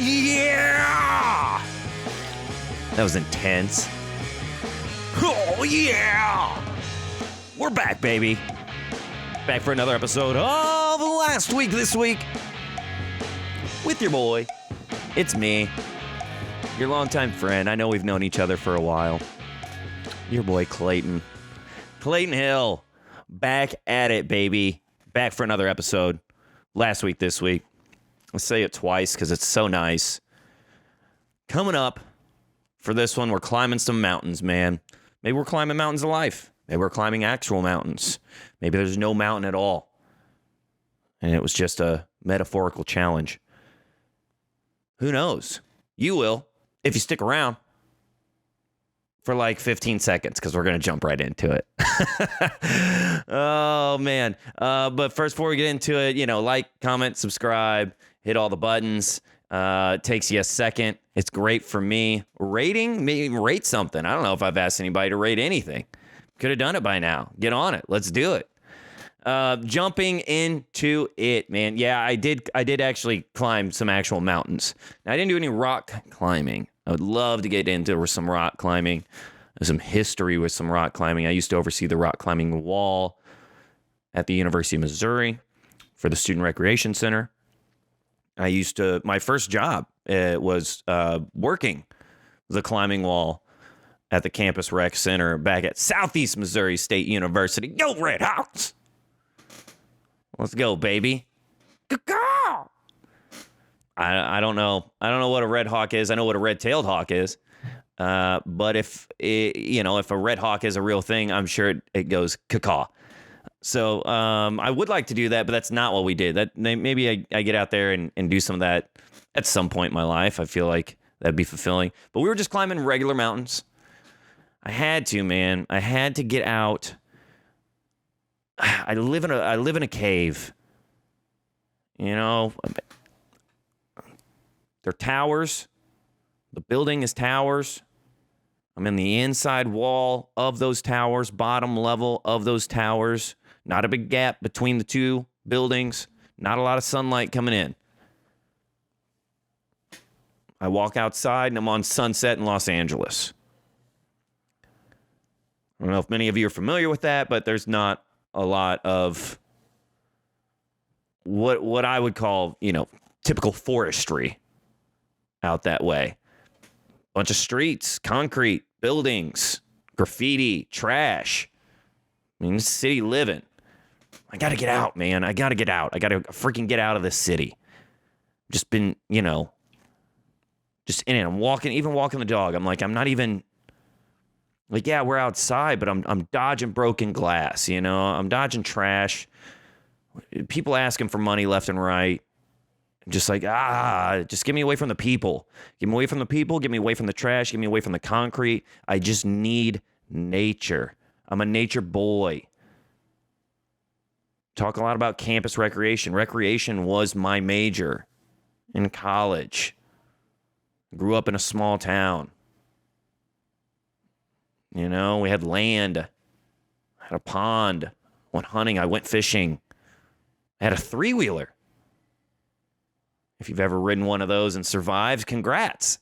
Yeah! That was intense. Oh, yeah! We're back, baby. Back for another episode of Last Week This Week with your boy. It's me, your longtime friend. I know we've known each other for a while. Your boy, Clayton. Clayton Hill. Back at it, baby. Back for another episode. Last Week This Week. Let's say it twice because it's so nice. Coming up for this one, we're climbing some mountains, man. Maybe we're climbing mountains of life. Maybe we're climbing actual mountains. Maybe there's no mountain at all. And it was just a metaphorical challenge. Who knows? You will, if you stick around for like 15 seconds, because we're going to jump right into it. Oh, man. But first, before we get into it, like, comment, subscribe, hit all the buttons. It takes you a second. It's great for me. Rating? Maybe rate something. I don't know if I've asked anybody to rate anything. Could have done it by now. Get on it. Let's do it. Jumping into it, man. Yeah, I did actually climb some actual mountains. Now, I didn't do any rock climbing. I would love to get into some rock climbing. There's some history with some rock climbing. I used to oversee the rock climbing wall at the University of Missouri for the Student Recreation Center. My first job was working the climbing wall at the Campus Rec Center back at Southeast Missouri State University. Go Redhawks! Let's go, baby. I don't know. I don't know what a red hawk is. I know what a red-tailed hawk is. But if a red hawk is a real thing, I'm sure it goes caw. So I would like to do that, but that's not what we did. Maybe I get out there and do some of that at some point in my life. I feel like that'd be fulfilling. But we were just climbing regular mountains. I had to, man. I had to get out. I live in a cave. They're towers. The building is towers. I'm in the inside wall of those towers, bottom level of those towers. Not a big gap between the two buildings. Not a lot of sunlight coming in. I walk outside and I'm on Sunset in Los Angeles. I don't know if many of you are familiar with that, but there's not a lot of what I would call, typical forestry out that way. Bunch of streets, concrete, buildings, graffiti, trash. I mean, this city living. I got to get out, man. I got to get out. I got to freaking get out of this city. Just been, just in it. I'm walking the dog. I'm like, I'm not even, like, yeah, we're outside, but I'm dodging broken glass, I'm dodging trash. People asking for money left and right. I'm just like, just get me away from the people. Get me away from the people. Get me away from the trash. Get me away from the concrete. I just need nature. I'm a nature boy. Talk a lot about campus recreation. Recreation was my major in college. Grew up in a small town. We had land. I had a pond. Went hunting. I went fishing. I had a 3-wheeler. If you've ever ridden one of those and survived, congrats.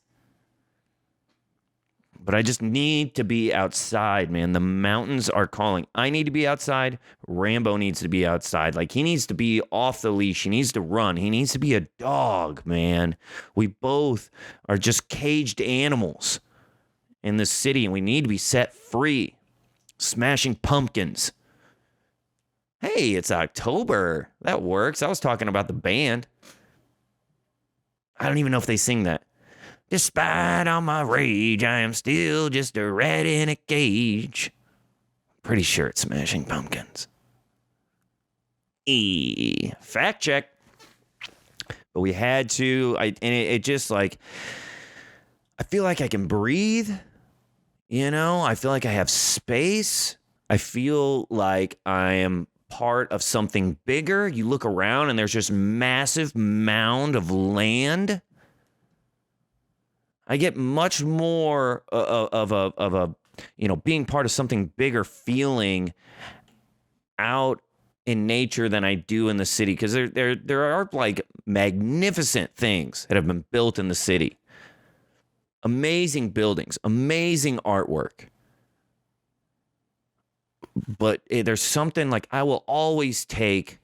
But I just need to be outside, man. The mountains are calling. I need to be outside. Rambo needs to be outside. Like, he needs to be off the leash. He needs to run. He needs to be a dog, man. We both are just caged animals in this city, and we need to be set free. Smashing pumpkins. Hey, it's October. That works. I was talking about the band. I don't even know if they sing that. Despite all my rage, I am still just a rat in a cage. Pretty sure it's Smashing Pumpkins. Fact check. But we had to, it just like, I feel like I can breathe. I feel like I have space. I feel like I am part of something bigger. You look around and there's just massive mound of land. I get much more of a being part of something bigger feeling out in nature than I do in the city, because there are like magnificent things that have been built in the city. Amazing buildings, amazing artwork. But there's something like, I will always take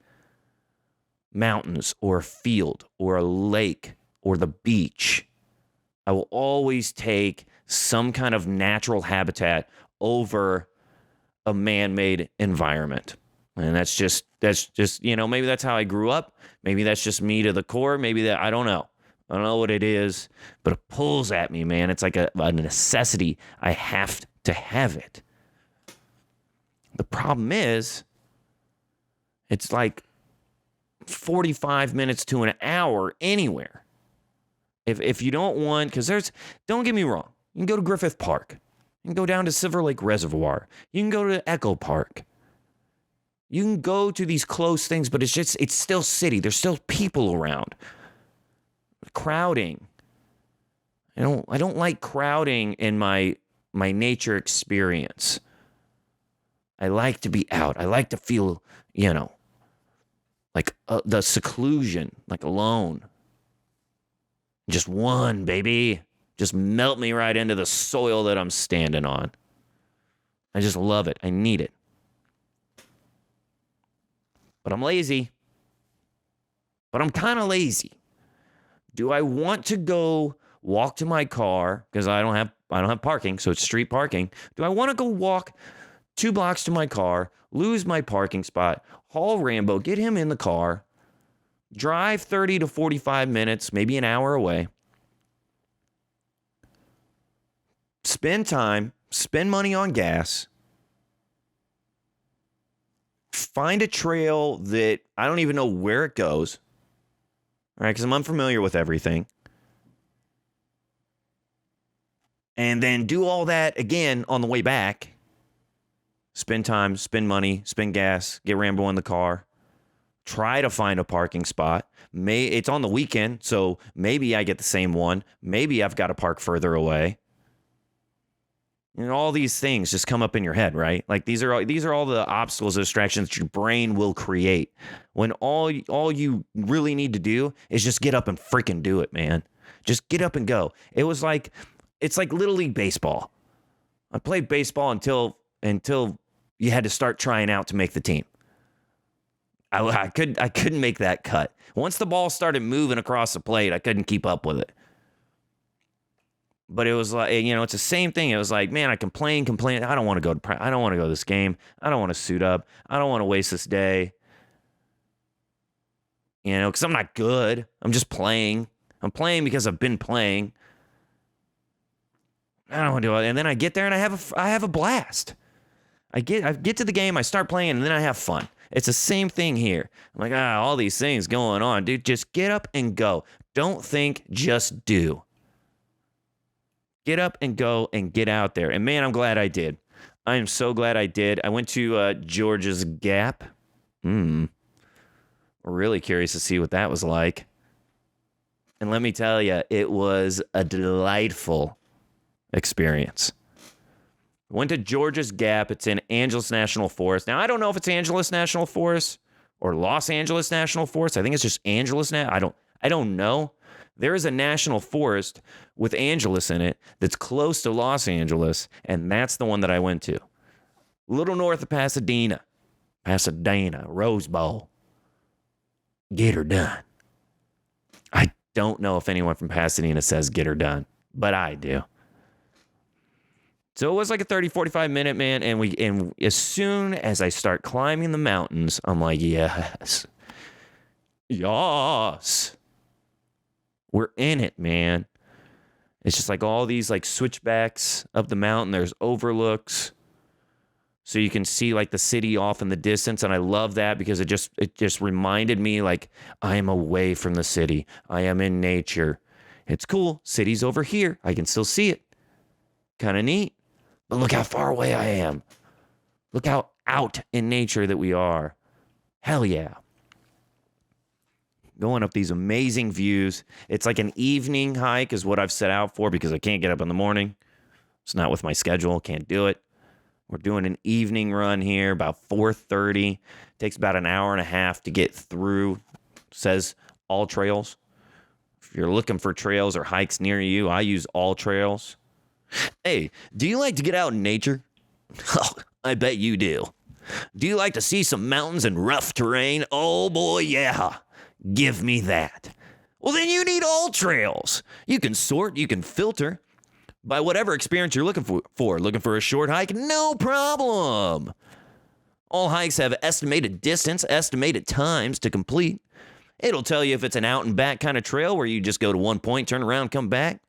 mountains or a field or a lake or the beach. I will always take some kind of natural habitat over a man-made environment. And that's just, maybe that's how I grew up. Maybe that's just me to the core. Maybe that, I don't know. I don't know what it is, but it pulls at me, man. It's like a necessity. I have to have it. The problem is, it's like 45 minutes to an hour anywhere. If you don't want, because don't get me wrong, you can go to Griffith Park. You can go down to Silver Lake Reservoir. You can go to Echo Park. You can go to these close things, but it's still city. There's still people around. Crowding. I don't like crowding in my nature experience. I like to be out. I like to feel, like the seclusion, like alone. Just one, baby. Just melt me right into the soil that I'm standing on. I just love it. I need it. But I'm lazy. But I'm kind of lazy. Do I want to go walk to my car, because I don't have parking, so it's street parking. Do I want to go walk 2 blocks to my car, lose my parking spot, haul Rambo, get him in the car, drive 30 to 45 minutes, maybe an hour away, spend time, spend money on gas, find a trail that I don't even know where it goes, all right, because I'm unfamiliar with everything, and then do all that again on the way back. Spend time, spend money, spend gas, get Rambo in the car, try to find a parking spot. It's on the weekend, so maybe I get the same one. Maybe I've got to park further away. All these things just come up in your head, right? Like these are all the obstacles, distractions that your brain will create. When all you really need to do is just get up and freaking do it, man. Just get up and go. It's like Little League baseball. I played baseball until you had to start trying out to make the team. I couldn't make that cut. Once the ball started moving across the plate, I couldn't keep up with it. But it was like, it's the same thing. It was like, man, I complain. I don't want to go to this game. I don't want to suit up. I don't want to waste this day. Because I'm not good. I'm just playing. I'm playing because I've been playing. I don't want to do it. And then I get there and I have a blast. I get to the game, I start playing, and then I have fun. It's the same thing here. I'm like, all these things going on. Dude, just get up and go. Don't think, just do. Get up and go and get out there. And man, I'm glad I did. I am so glad I did. I went to George's Gap. We're really curious to see what that was like. And let me tell you, it was a delightful experience. Went to George's Gap. It's in Angeles National Forest. Now, I don't know if it's Angeles National Forest or Los Angeles National Forest. I think it's just Angeles. I don't know. There is a national forest with Angeles in it that's close to Los Angeles, and that's the one that I went to. A little north of Pasadena, Rose Bowl. Get her done. I don't know if anyone from Pasadena says get her done, but I do. So it was like a 30, 45 minute, man. And as soon as I start climbing the mountains, I'm like, yes. We're in it, man. It's just like all these like switchbacks up the mountain. There's overlooks. So you can see like the city off in the distance. And I love that because it just reminded me like I am away from the city. I am in nature. It's cool. City's over here. I can still see it. Kind of neat. But look how far away I am. Look how out in nature that we are. Hell yeah. Going up these amazing views. It's like an evening hike is what I've set out for because I can't get up in the morning. It's not with my schedule. Can't do it. We're doing an evening run here, about 4:30. Takes about an hour and a half to get through. Says All Trails. If you're looking for trails or hikes near you, I use All Trails. Hey, do you like to get out in nature? Oh, I bet you do. Do you like to see some mountains and rough terrain? Oh boy, yeah. Give me that. Well, then you need All Trails. You can sort, you can filter by whatever experience you're looking for. Looking for a short hike? No problem. All hikes have estimated distance, estimated times to complete. It'll tell you if it's an out and back kind of trail where you just go to one point, turn around, come back.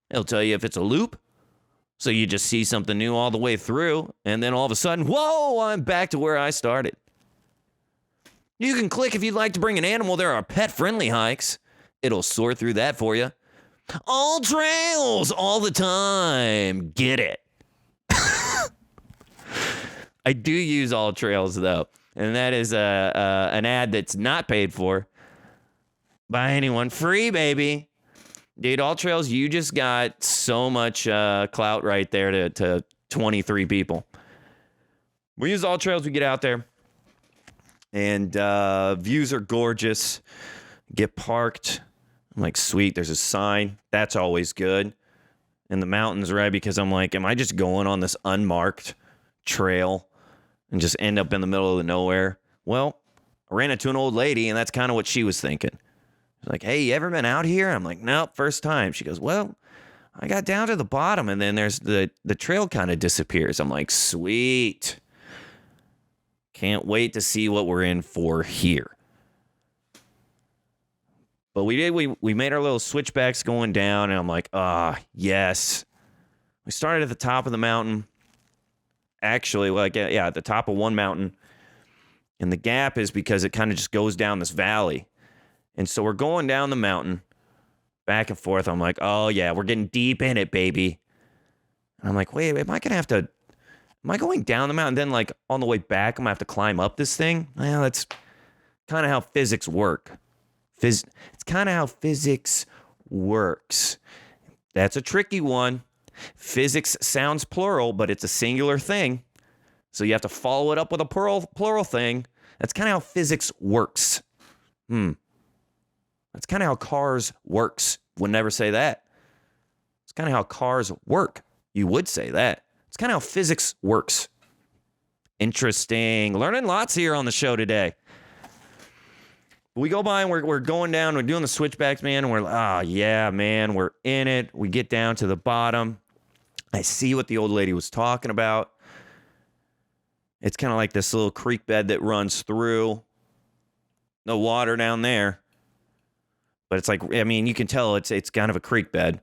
It'll tell you if it's a loop. So you just see something new all the way through, and then all of a sudden, whoa, I'm back to where I started. You can click if you'd like to bring an animal. There are pet-friendly hikes. It'll sort through that for you. All Trails, all the time. Get it. I do use All Trails, though, and that is an ad that's not paid for by anyone. Free, baby. Dude, All Trails, you just got so much clout right there to 23 people. We use All Trails, we get out there, and views are gorgeous. Get parked. I'm like, sweet, there's a sign. That's always good. In the mountains, right? Because I'm like, am I just going on this unmarked trail and just end up in the middle of the nowhere? Well, I ran into an old lady, and that's kind of what she was thinking. Like, hey, you ever been out here? I'm like, nope, first time. She goes, well, I got down to the bottom, and then there's the trail kind of disappears. I'm like, sweet. Can't wait to see what we're in for here. But we did. We made our little switchbacks going down, and I'm like, yes. We started at the top of the mountain. Actually, at the top of one mountain. And the gap is because it kind of just goes down this valley. And so we're going down the mountain, back and forth. I'm like, oh, yeah, we're getting deep in it, baby. And I'm like, wait, am I going down the mountain? Then, like, on the way back, I'm going to have to climb up this thing? Well, that's kind of how physics work. It's kind of how physics works. That's a tricky one. Physics sounds plural, but it's a singular thing. So you have to follow it up with a plural thing. That's kind of how physics works. That's kind of how cars works. Would never say that. It's kind of how cars work. You would say that. It's kind of how physics works. Interesting. Learning lots here on the show today. We go by and we're going down. We're doing the switchbacks, man. And we're, yeah, man, we're in it. We get down to the bottom. I see what the old lady was talking about. It's kind of like this little creek bed that runs through. No water down there. But it's like, I mean, you can tell it's kind of a creek bed.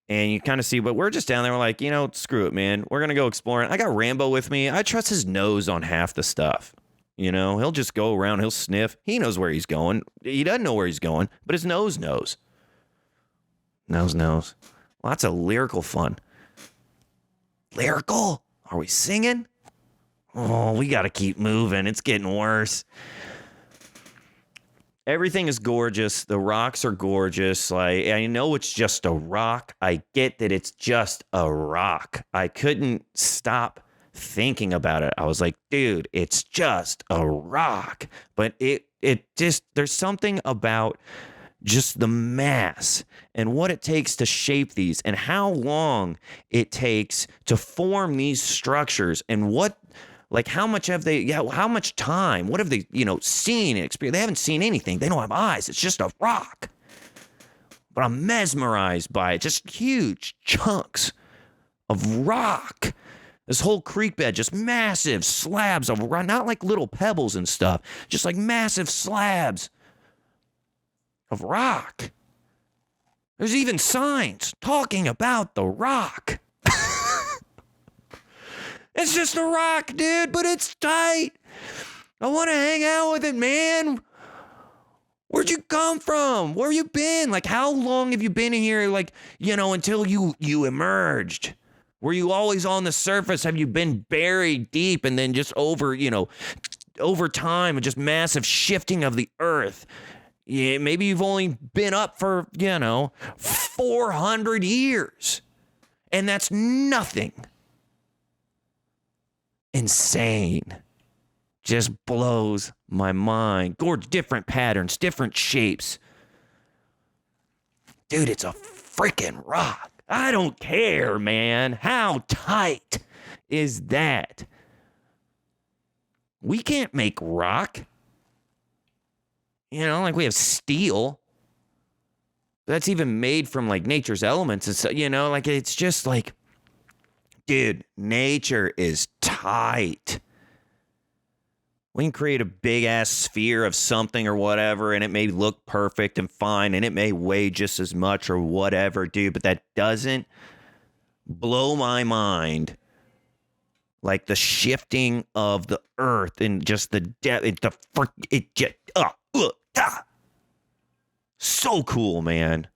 And you kind of see, but we're just down there. We're like, screw it, man. We're going to go exploring. I got Rambo with me. I trust his nose on half the stuff. He'll just go around. He'll sniff. He knows where he's going. He doesn't know where he's going, but his nose knows. Nose. Lots of lyrical fun. Lyrical? Are we singing? Oh, we got to keep moving. It's getting worse. Everything is gorgeous. The rocks are gorgeous. Like, I know it's just a rock. I get that it's just a rock. I couldn't stop thinking about it. I was like, dude, it's just a rock. But it just, there's something about just the mass and what it takes to shape these and how long it takes to form these structures and how much have they, how much time, what have they, seen and experienced? They haven't seen anything. They don't have eyes. It's just a rock. But I'm mesmerized by it. Just huge chunks of rock. This whole creek bed, just massive slabs of rock, not like little pebbles and stuff, just like massive slabs of rock. There's even signs talking about the rock. It's just a rock, dude, but it's tight. I want to hang out with it, man. Where'd you come from? Where you been? Like, how long have you been in here? Like, until you emerged. Were you always on the surface? Have you been buried deep and then just over time and just massive shifting of the earth? Yeah, maybe you've only been up for, 400 years. And that's nothing. insane. Just blows my mind. Gorge, different patterns, different shapes. Dude, it's a freaking rock. I don't care, man. How tight is that? We can't make rock. You know, like we have steel. That's even made from like nature's elements and so, you know, like it's just like, dude, nature is tight. We can create a big ass sphere of something or whatever, and it may look perfect and fine, and it may weigh just as much or whatever, dude, but that doesn't blow my mind like the shifting of the earth and just the depth. So cool, man.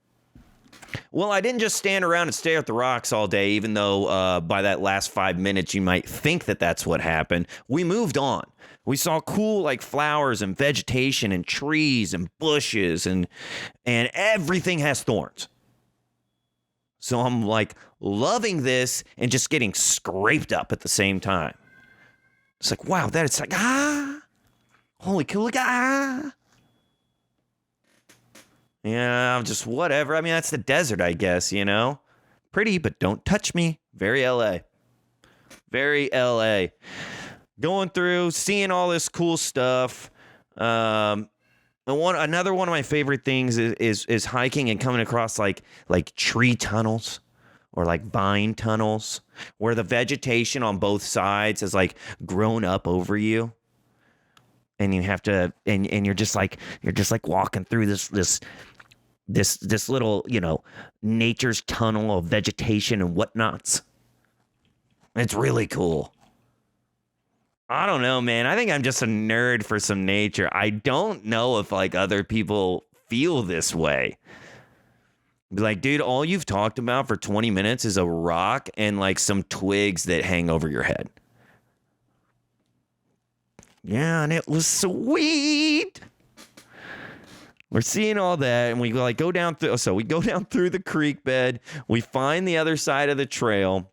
Well, I didn't just stand around and stare at the rocks all day, even though by that last 5 minutes you might think that that's what happened. We moved on. We saw cool like flowers and vegetation and trees and bushes and everything has thorns. So I'm like loving this and just getting scraped up at the same time. It's like, wow, that it's like, holy cool, Yeah, I'm just whatever. I mean, that's the desert, I guess, you know? Pretty, but don't touch me. Very LA. Very LA. Going through, seeing all this cool stuff. Another one of my favorite things is hiking and coming across like tree tunnels or like vine tunnels where the vegetation on both sides has like grown up over you. And you have to, and you're just like walking through this little, you know, nature's tunnel of vegetation and whatnots. It's really cool. I don't know, man. I think I'm just a nerd for some nature. I don't know if like other people feel this way. Like, dude, all you've talked about for 20 minutes is a rock and like some twigs that hang over your head. Yeah, and it was sweet. We're seeing all that, and we like go down through. So we go down through the creek bed. We find the other side of the trail,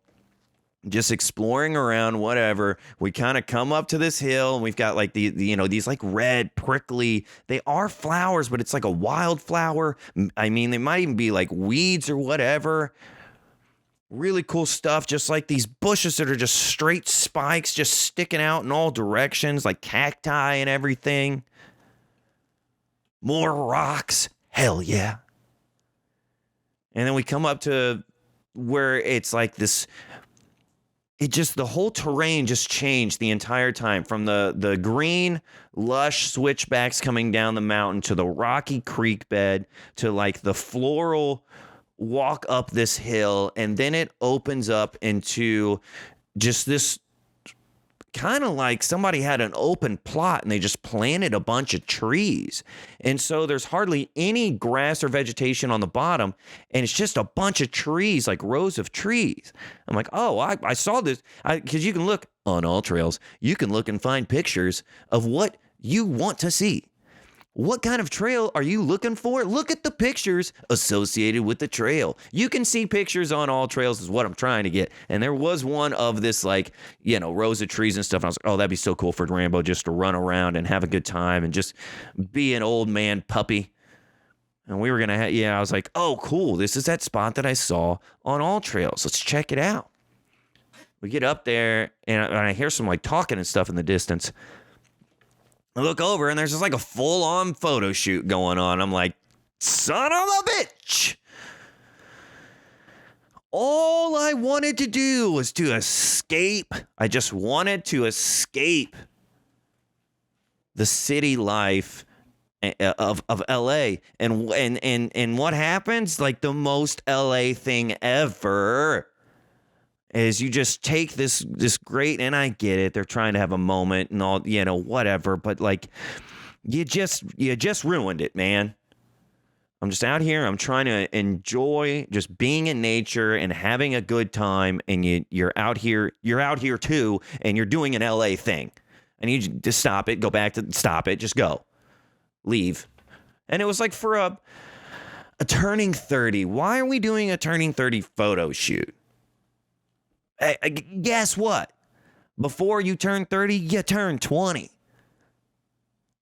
just exploring around, whatever. We kind of come up to this hill, and we've got like the you know, these like red prickly. They are flowers, but it's like a wildflower. I mean, they might even be like weeds or whatever. Really cool stuff, just like these bushes that are just straight spikes just sticking out in all directions, like cacti and everything. More rocks. Hell yeah. And then we come up to where it's like this. The whole terrain just changed the entire time from the green, lush switchbacks coming down the mountain to the rocky creek bed to like the floral walk up this hill, and then it opens up into just this kind of like somebody had an open plot and they just planted a bunch of trees. And so there's hardly any grass or vegetation on the bottom, and it's just a bunch of trees, like rows of trees. I'm like, oh, I saw this. Because you can look on All Trails, you can look and find pictures of what you want to see. What kind of trail are you looking for? Look at the pictures associated with the trail. You can see pictures on All Trails is what I'm trying to get. And there was one of this like, you know, rows of trees and stuff. And I was like, oh, that'd be so cool for Rambo just to run around and have a good time and just be an old man puppy. And we were going to I was like, oh, cool. This is that spot that I saw on All Trails. Let's check it out. We get up there and I hear some like talking and stuff in the distance. I look over and there's just like a full-on photo shoot going on. I'm like, son of a bitch. All I wanted to do was to escape. I just wanted to escape the city life of LA. And what happens? Like the most LA thing ever is you just take this great, and I get it, they're trying to have a moment and all, you know, whatever, but like you just ruined it, man. I'm just out here, I'm trying to enjoy just being in nature and having a good time, and you're out here too, and you're doing an LA thing. I need you to stop it, go back to stop it, just go. Leave. And it was like for a turning 30. Why are we doing a turning 30 photo shoot? Guess what? Before you turn 30, you turn 20.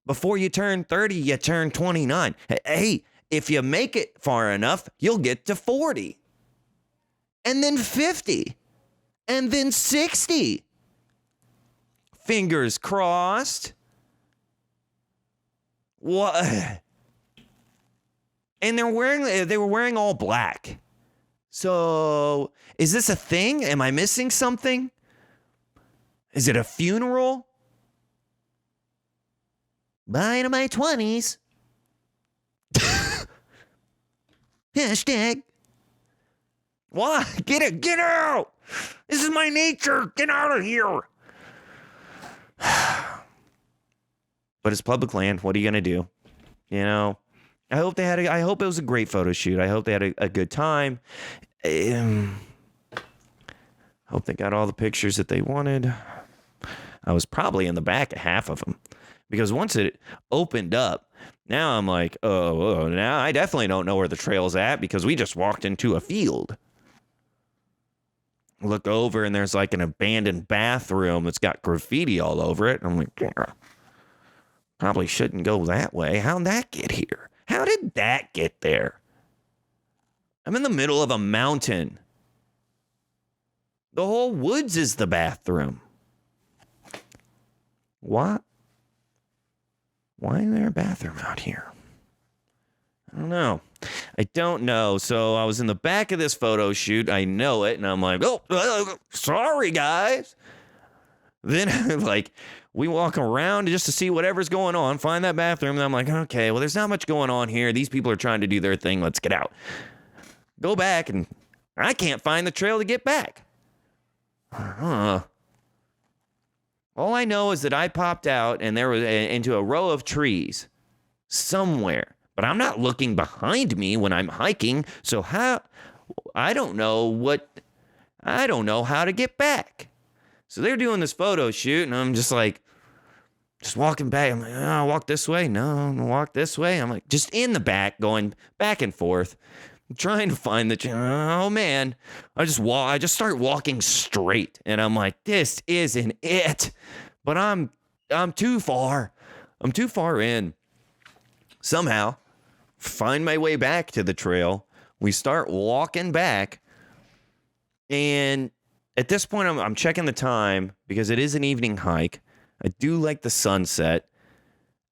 Before you turn 30, you turn 29. Hey, if you make it far enough, you'll get to 40. And then 50. And then 60. Fingers crossed. What? And they were wearing all black. So, is this a thing? Am I missing something? Is it a funeral? Bye to my 20s. Hashtag. What? Get out! This is my nature. Get out of here. But it's public land. What are you gonna do? You know, I hope it was a great photo shoot. I hope they had a good time. Hope they got all the pictures that they wanted. I was probably in the back of half of them because once it opened up, now I'm like, oh, now I definitely don't know where the trail's at because we just walked into a field. Look over and there's like an abandoned bathroom that's got graffiti all over it. I'm like, yeah, probably shouldn't go that way. How'd that get here? How did that get there? I'm in the middle of a mountain. The whole woods is the bathroom. What? Why is there a bathroom out here? I don't know. So I was in the back of this photo shoot. I know it. And I'm like, oh, sorry, guys. Then, like, we walk around just to see whatever's going on, find that bathroom. And I'm like, okay, well, there's not much going on here. These people are trying to do their thing. Let's get out. Go back, and I can't find the trail to get back. All I know is that I popped out, and there was into a row of trees somewhere. But I'm not looking behind me when I'm hiking, so I don't know how to get back. So they're doing this photo shoot, and I'm just like, just walking back. I'm like, oh, I'll walk this way. No, I'll walk this way. I'm like, just in the back, going back and forth, trying to find oh man. I just start walking straight, and I'm like, this isn't it. But I'm too far. I'm too far in. Somehow, find my way back to the trail. We start walking back, and at this point, I'm checking the time because it is an evening hike. I do like the sunset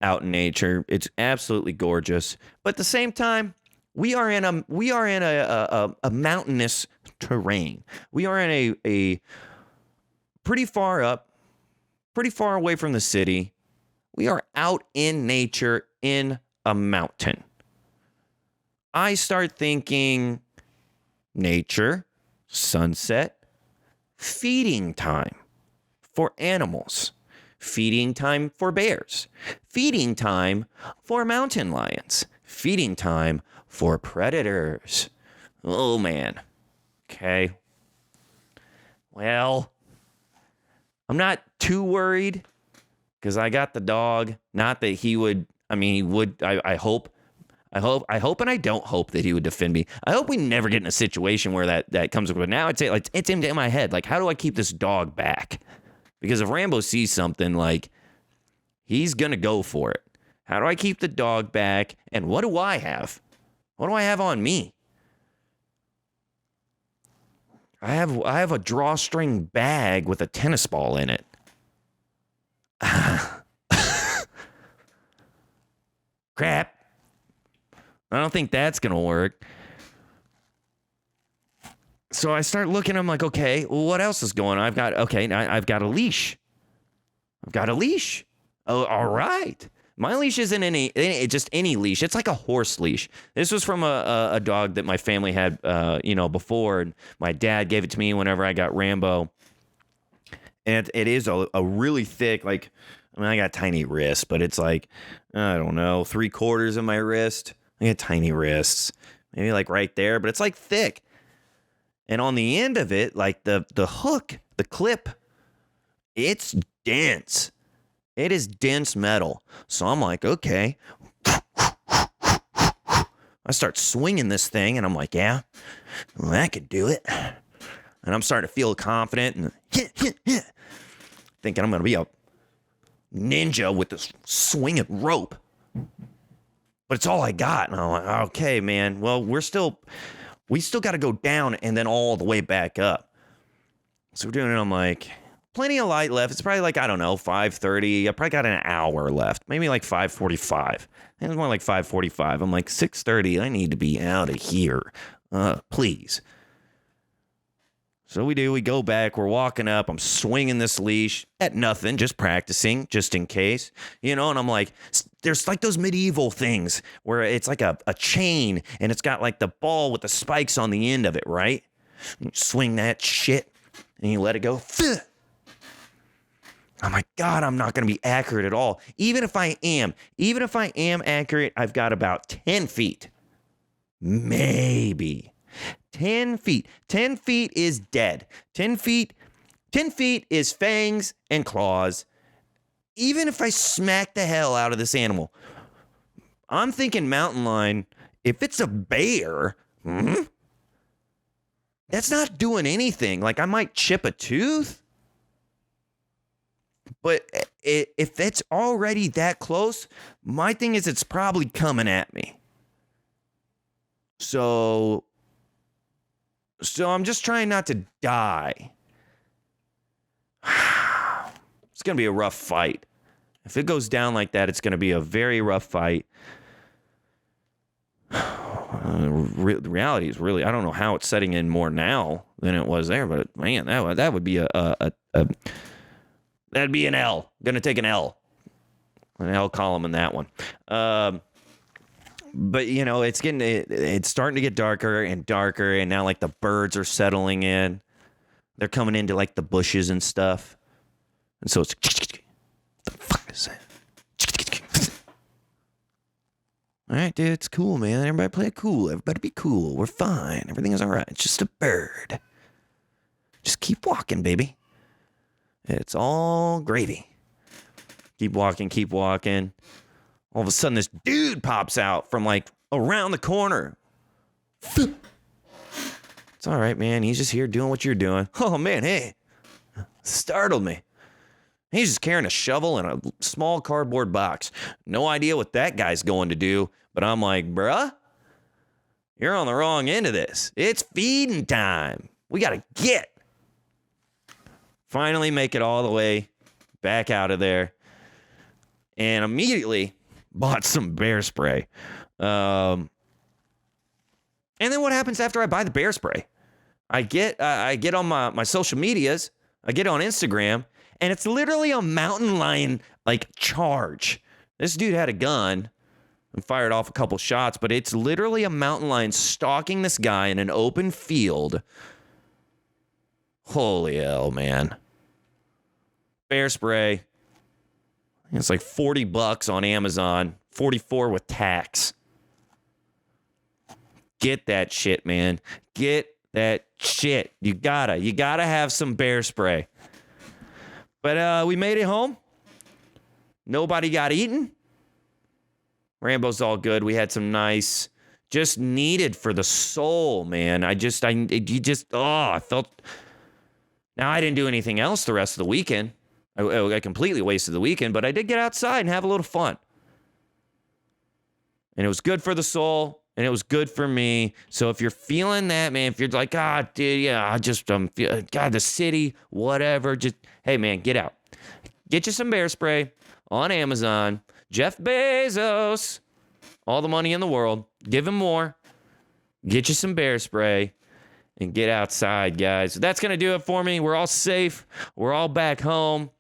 out in nature. It's absolutely gorgeous. But at the same time, we are in a mountainous terrain. We are in a pretty far up, pretty far away from the city. We are out in nature in a mountain. I start thinking nature, sunset, feeding time for animals, feeding time for bears, feeding time for mountain lions, feeding time for predators. Oh, man. Okay. Well, I'm not too worried because I got the dog. Not that he would, he would, I hope, and I don't hope that he would defend me. I hope we never get in a situation where that comes up. But now I'd say, like, it's in my head. Like, how do I keep this dog back? Because if Rambo sees something, like, he's going to go for it. How do I keep the dog back? And what do I have? What do I have on me? I have a drawstring bag with a tennis ball in it. Crap. I don't think that's going to work. So I start looking. I'm like, okay, well, what else is going on? I've got a leash. Oh, all right. My leash isn't just any leash. It's like a horse leash. This was from a dog that my family had, before. And my dad gave it to me whenever I got Rambo. And it is a really thick, like, I got tiny wrists, but it's like, I don't know, 3/4 of my wrist. I got tiny wrists, maybe like right there, but it's like thick. And on the end of it, like the hook, the clip, it's dense. It is dense metal. So I'm like, okay. I start swinging this thing, and I'm like, yeah, well, that could do it. And I'm starting to feel confident. And thinking I'm going to be a ninja with this swinging rope. But it's all I got. And I'm like, okay, man, well, we still got to go down and then all the way back up. So we're doing it. I'm like, plenty of light left. It's probably like, I don't know, 5:30. I probably got an hour left. Maybe like 5:45. It was more like 5:45. I'm like, 6:30. I need to be out of here. Please. So we do. We go back. We're walking up. I'm swinging this leash at nothing, just practicing, just in case, And I'm like, there's like those medieval things where it's like a chain and it's got like the ball with the spikes on the end of it, right? You swing that shit and you let it go. Oh my God, I'm not going to be accurate at all. Even if I am accurate, I've got about 10 feet. Maybe. 10 feet. 10 feet is dead. 10 feet is fangs and claws. Even if I smack the hell out of this animal, I'm thinking mountain lion, if it's a bear, that's not doing anything. Like I might chip a tooth. But if it's already that close, my thing is it's probably coming at me. So I'm just trying not to die. It's going to be a rough fight. If it goes down like that, it's going to be a very rough fight. The reality is really, I don't know how it's setting in more now than it was there, but man, that would be that'd be an L. Gonna take an L column in that one. But it's starting to get darker and darker, and now like the birds are settling in. They're coming into like the bushes and stuff, and so it's what the fuck is that? All right, dude, it's cool, man. Everybody play it cool. Everybody be cool. We're fine. Everything is all right. It's just a bird. Just keep walking, baby. It's all gravy. Keep walking, keep walking. All of a sudden, this dude pops out from like around the corner. It's all right, man. He's just here doing what you're doing. Oh, man, hey. Startled me. He's just carrying a shovel and a small cardboard box. No idea what that guy's going to do, but I'm like, bruh, you're on the wrong end of this. It's feeding time. We got to get. Finally make it all the way back out of there. And immediately bought some bear spray. And then what happens after I buy the bear spray? I get on my social medias. I get on Instagram. And it's literally a mountain lion, like, charge. This dude had a gun and fired off a couple shots, but it's literally a mountain lion stalking this guy in an open field. Holy hell, man. Bear spray. It's like $40 on Amazon. $44 with tax. Get that shit, man. Get that shit. You gotta have some bear spray. But we made it home. Nobody got eaten. Rambo's all good. We had some nice, just needed for the soul, man. I felt. Now, I didn't do anything else the rest of the weekend. I completely wasted the weekend, but I did get outside and have a little fun. And it was good for the soul, and it was good for me. So if you're feeling that, man, if you're like, dude, yeah, God, the city, whatever, just, hey, man, get out. Get you some bear spray on Amazon. Jeff Bezos, all the money in the world. Give him more. Get you some bear spray and get outside, guys. So that's going to do it for me. We're all safe. We're all back home.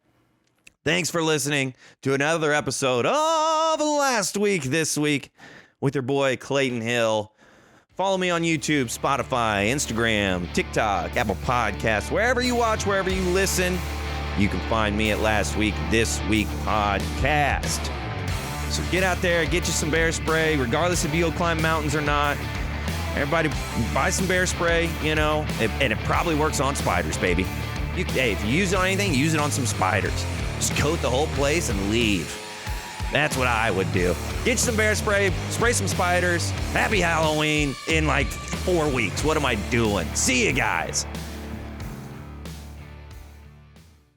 Thanks for listening to another episode of Last Week This Week with your boy Clayton Hill. Follow me on YouTube, Spotify, Instagram, TikTok, Apple Podcasts, wherever you watch, wherever you listen. You can find me at Last Week This Week Podcast. So get out there, get you some bear spray, regardless if you'll climb mountains or not. Everybody buy some bear spray, and it probably works on spiders, baby. Hey, if you use it on anything, use it on some spiders. Just coat the whole place and leave. That's what I would do. Get you some bear spray, spray some spiders. Happy Halloween in like 4 weeks. What am I doing? See you guys.